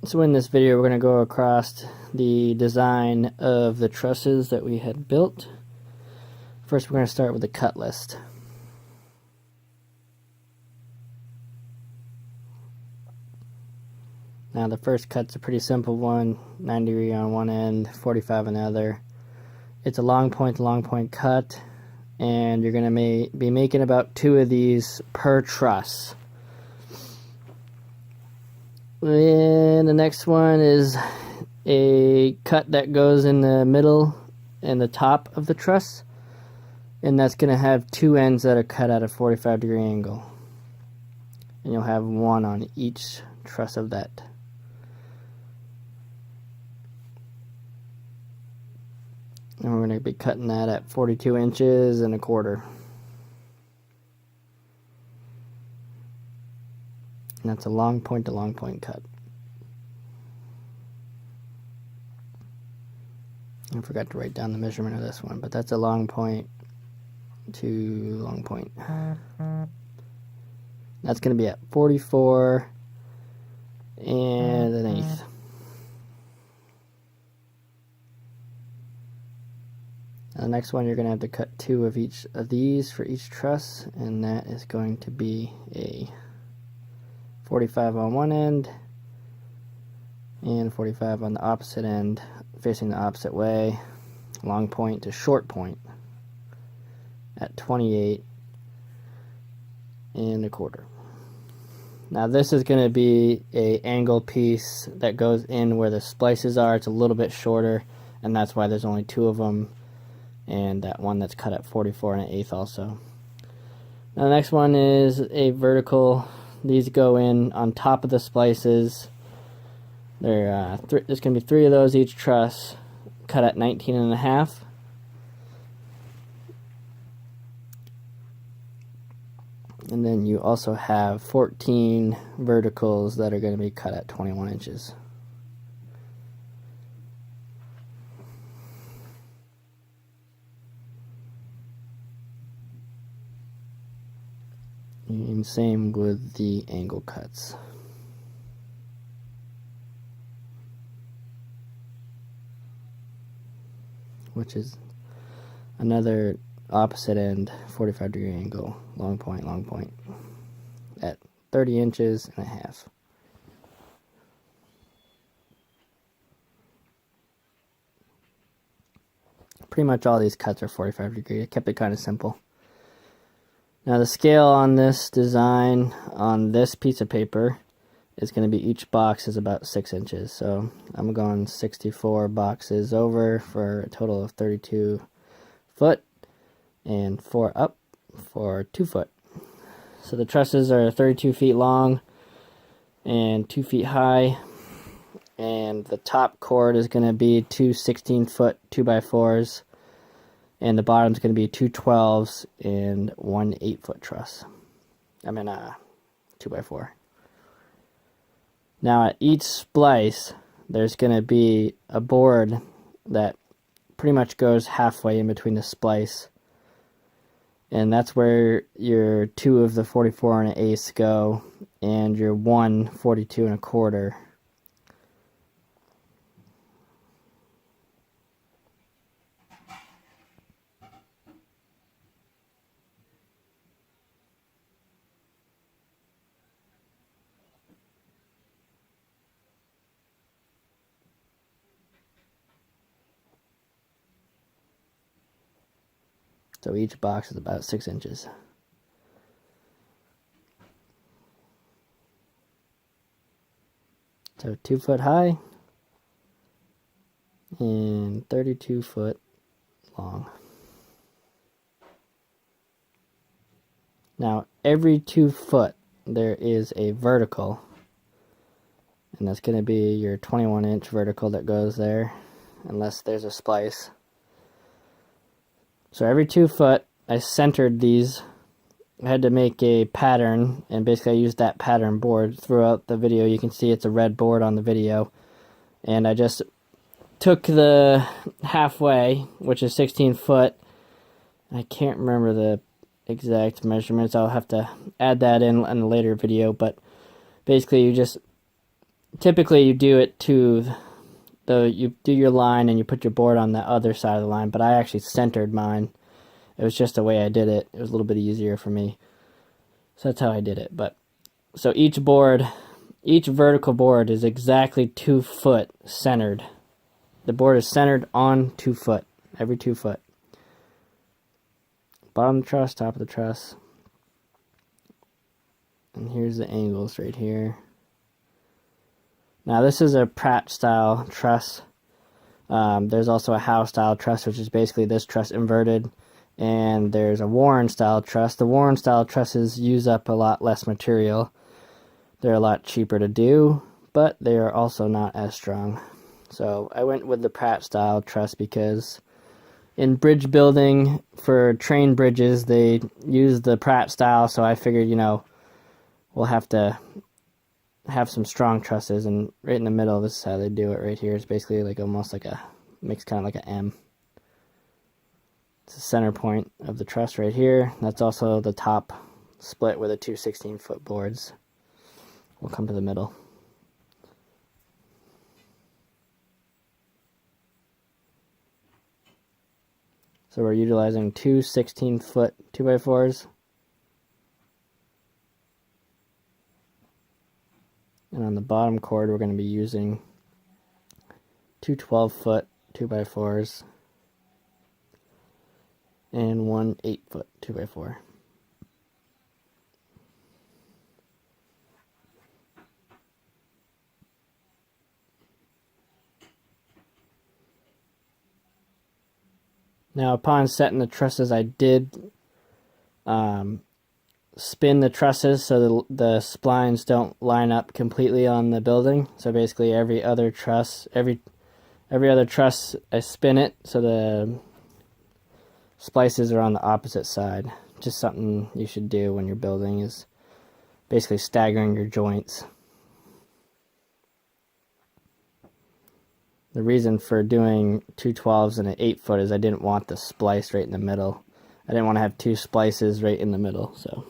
So in this video we're going to go across the design of the trusses that we had built. First we're going to start with the cut list. Now the first cut's a pretty simple one, 90 degree on one end, 45 on the other. It's a long point to long point cut, and you're going to be making about 2 of these per truss. And the next one is a cut that goes in the middle and the top of the truss, and that's going to have 2 ends that are cut at a 45 degree angle, and you'll have 1 on each truss of that. And we're going to be cutting that at 42 inches and a quarter. And that's a long point to long point cut. I forgot to write down the measurement of this one, but that's a long point to long point. That's going to be at 44 and an eighth. The next one, you're going to have to cut 2 of each of these for each truss, and that is going to be a 45 on one end and 45 on the opposite end, facing the opposite way, long point to short point at 28 and a quarter. Now this is going to be a angle piece that goes in where the splices are. It's a little bit shorter, and that's why there's only 2 of them, and that one that's cut at 44 and an eighth also. Now the next one is a vertical. These go in on top of the splices. There's going to be 3 of those each truss, cut at 19 and a half. And then you also have 14 verticals that are going to be cut at 21 inches. And same with the angle cuts. Which is another opposite end 45 degree angle, long point at 30 inches and a half. Pretty much all these cuts are 45 degree. I kept it kind of simple. Now the scale on this design on this piece of paper is going to be, each box is about 6 inches. So I'm going 64 boxes over for a total of 32 foot, and 4 up for 2 foot. So the trusses are 32 feet long and 2 feet high, and the top cord is going to be 2 16-foot 2x4s, and the bottom is going to be 2 12s and 1 8-foot truss. 2x4. Now at each splice, there's going to be a board that pretty much goes halfway in between the splice, and that's where your 2 of the 44 and an eighth go, and your 1 42 and a quarter. So each box is about 6 inches. So 2 foot high and 32 foot long. Now every 2 foot there is a vertical, and that's going to be your 21 inch vertical that goes there, unless there's a splice. So every 2 foot, I centered these. I had to make a pattern, and basically I used that pattern board throughout the video. You can see it's a red board on the video. And I just took the halfway, which is 16 foot. I can't remember the exact measurements. I'll have to add that in a later video, but basically you just typically you do it to you do your line and you put your board on the other side of the line, but I actually centered mine. It was just the way I did it. It was a little bit easier for me. So that's how I did it. But so each vertical board is exactly 2 foot centered. The board is centered on 2 foot, every 2 foot. Bottom of the truss, top of the truss. And here's the angles right here. Now this is a Pratt style truss. There's also a Howe style truss, which is basically this truss inverted. And there's a Warren style truss. The Warren style trusses use up a lot less material. They're a lot cheaper to do, but they are also not as strong. So I went with the Pratt style truss because in bridge building for train bridges, they use the Pratt style. So I figured, we'll have to have some strong trusses, and right in the middle, this is how they do it right here. It's basically like almost like makes kind of like an M. It's the center point of the truss right here. That's also the top split where the two 16-foot boards will come to the middle. So we're utilizing two 16-foot 2x4s. And on the bottom cord, we're going to be using two 12-foot 2x4s and one 8-foot 2x4. Now, upon setting the trusses, I did spin the trusses so the splines don't line up completely on the building. So basically, every other truss, I spin it so the splices are on the opposite side. Just something you should do when you're building is basically staggering your joints. The reason for doing two 12s and an 8-foot is I didn't want the splice right in the middle. I didn't want to have two splices right in the middle. So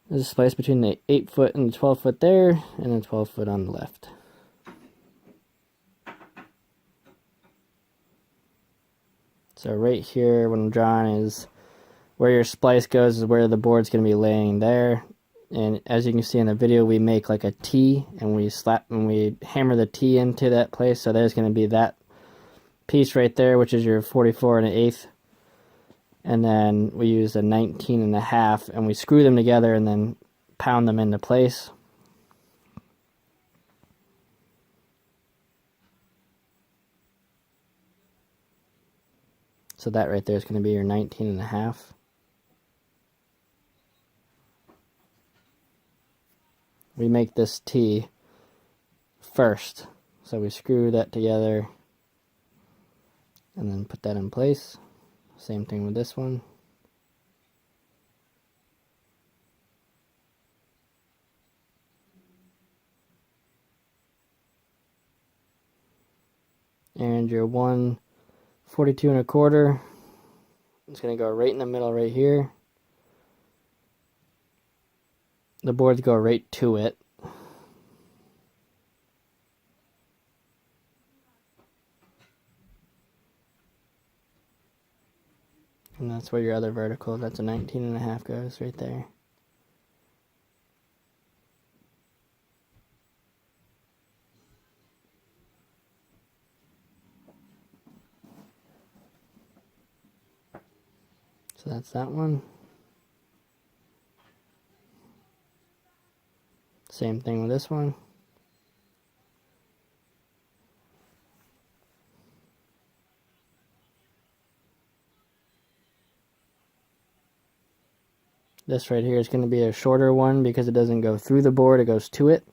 there's a splice between the 8-foot and the 12-foot there, and then 12-foot on the left. So right here, what I'm drawing is where your splice goes is where the board's going to be laying there. And as you can see in the video, we make like a T, and we hammer the T into that place. So there's going to be that piece right there, which is your 44 1/8. And then we use a 19 1/2, and we screw them together and then pound them into place. So that right there is going to be your 19 1/2. We make this T first. So we screw that together and then put that in place. Same thing with this one. And your 142 1/4 is going to go right in the middle right here. The boards go right to it. And that's where your other vertical, that's a 19 1/2 goes right there. So that's that one. Same thing with this one. This right here is going to be a shorter one because it doesn't go through the board, it goes to it.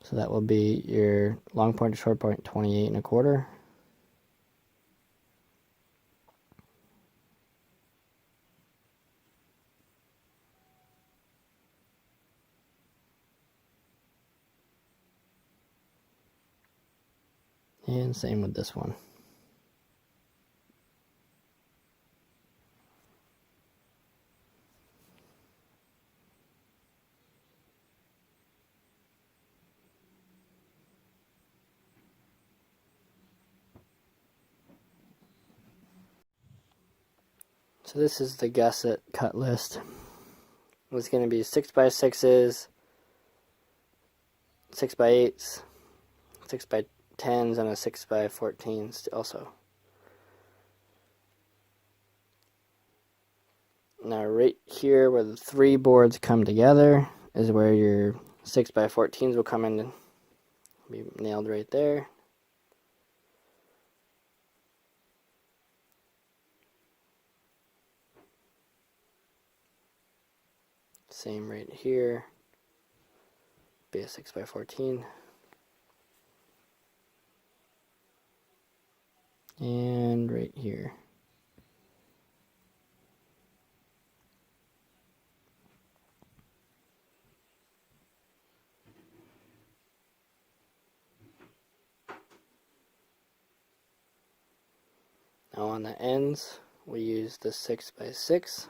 So that will be your long point to short point 28 1/4. And same with this one. So this is the gusset cut list. It's going to be 6x6s, 6x8s, 6x10s, and a 6x14s also. Now right here where the 3 boards come together is where your 6x14s will come in and be nailed right there. Same right here. Be a 6x14. And right here. Now on the ends, we use the 6x6.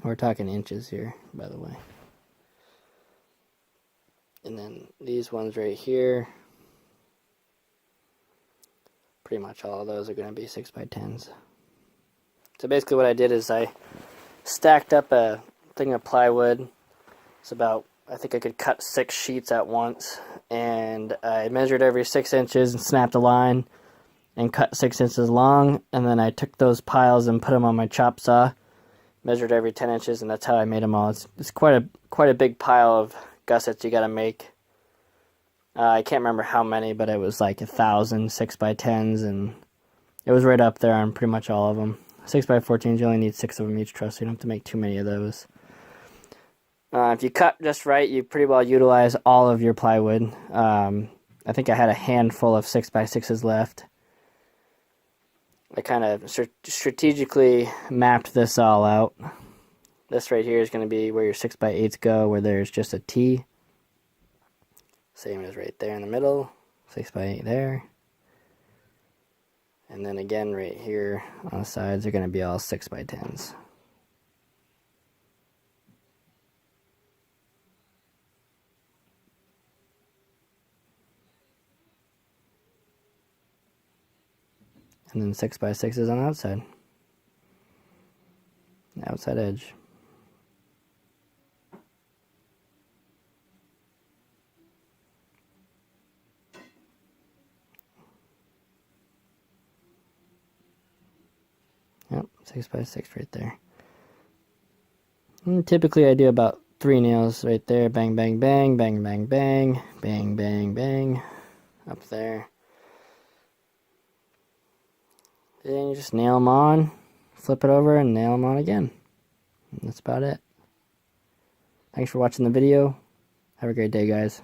We're talking inches here, by the way. And then these ones right here, pretty much all of those are going to be 6x10s. So basically what I did is I stacked up a thing of plywood. It's about, I think I could cut 6 sheets at once. And I measured every 6 inches and snapped a line and cut 6 inches long. And then I took those piles and put them on my chop saw. Measured every 10 inches, and that's how I made them all. It's quite a big pile of gussets you got to make. I can't remember how many, but it was like 1,000 6x10s, and it was right up there on pretty much all of them. 6x14s, you only need 6 of them each truss, so you don't have to make too many of those. If you cut just right, you pretty well utilize all of your plywood. I think I had a handful of 6x6s left. I kind of strategically mapped this all out. This right here is going to be where your 6x8s go, where there's just a T. Same as right there in the middle, 6x8 there. And then again right here on the sides are going to be all 6x10s. And then 6x6s on the outside. The outside edge. Yep, 6x6 right there. And typically I do about 3 nails right there. Bang, bang, bang, bang, bang, bang, bang, bang, bang. Up there. Then you just nail them on, flip it over, and nail them on again. And that's about it. Thanks for watching the video. Have a great day, guys.